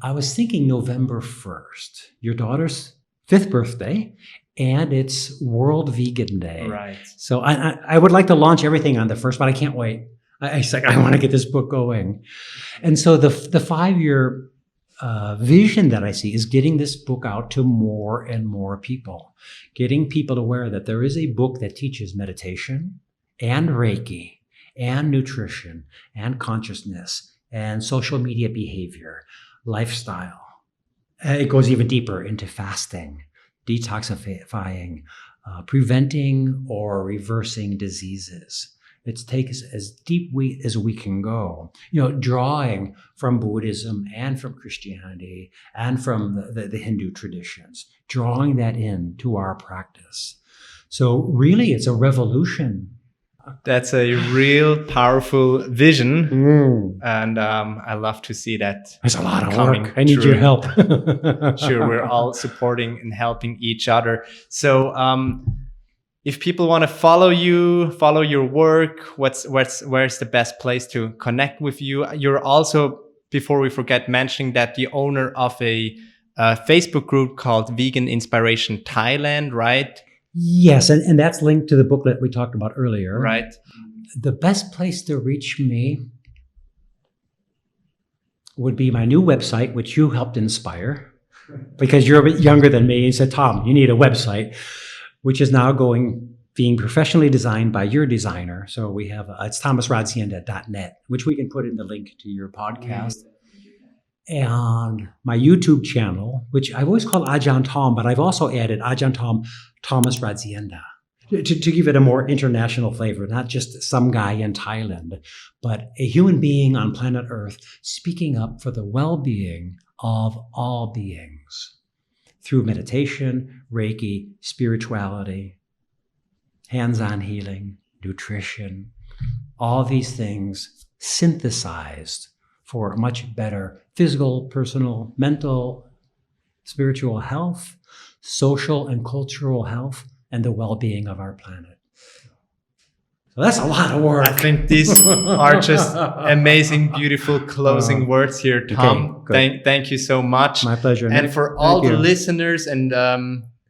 I was thinking November 1st, your daughter's 5th birthday, and it's World Vegan Day. Right. So I would like to launch everything on the 1st, but I can't wait. I want to get this book going. And so the 5-year vision that I see is getting this book out to more and more people, getting people aware that there is a book that teaches meditation and Reiki and nutrition and consciousness and social media behavior, lifestyle. It goes even deeper into fasting, detoxifying, preventing or reversing diseases. It takes as deep as we can go, drawing from Buddhism and from Christianity and from the Hindu traditions, drawing that into our practice. So really, it's a revolution. That's a real powerful vision. And I love to see that. There's a lot of work. I need your help. Sure, we're all supporting and helping each other. So if people want to follow you, follow your work, where's the best place to connect with you? You're also, before we forget mentioning that, the owner of a Facebook group called Vegan Inspiration Thailand, right? Yes, and that's linked to the booklet we talked about earlier. Right. The best place to reach me would be my new website, which you helped inspire, because you're a bit younger than me, and said, Tom, you need a website, which is now being professionally designed by your designer. So we have, it's thomasradzienda.net, which we can put in the link to your podcast. And my YouTube channel, which I've always called Ajahn Tom, but I've also added Ajahn Tom, Thomas Radzienda, to give it a more international flavor, not just some guy in Thailand, but a human being on planet Earth speaking up for the well-being of all beings through meditation, Reiki, spirituality, hands-on healing, nutrition, all these things synthesized for a much better physical, personal, mental, spiritual health, social and cultural health, and the well-being of our planet. So that's a lot of work. I think these are just amazing, beautiful closing words here, Tom. Okay, thank you so much. My pleasure. And Nick, for all the listeners and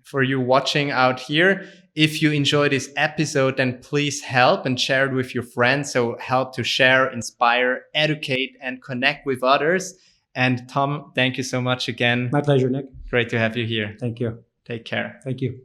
for you watching out here, if you enjoy this episode, then please help and share it with your friends. So help to share, inspire, educate, and connect with others. And Tom, thank you so much again. My pleasure, Nick. Great to have you here. Thank you. Take care. Thank you.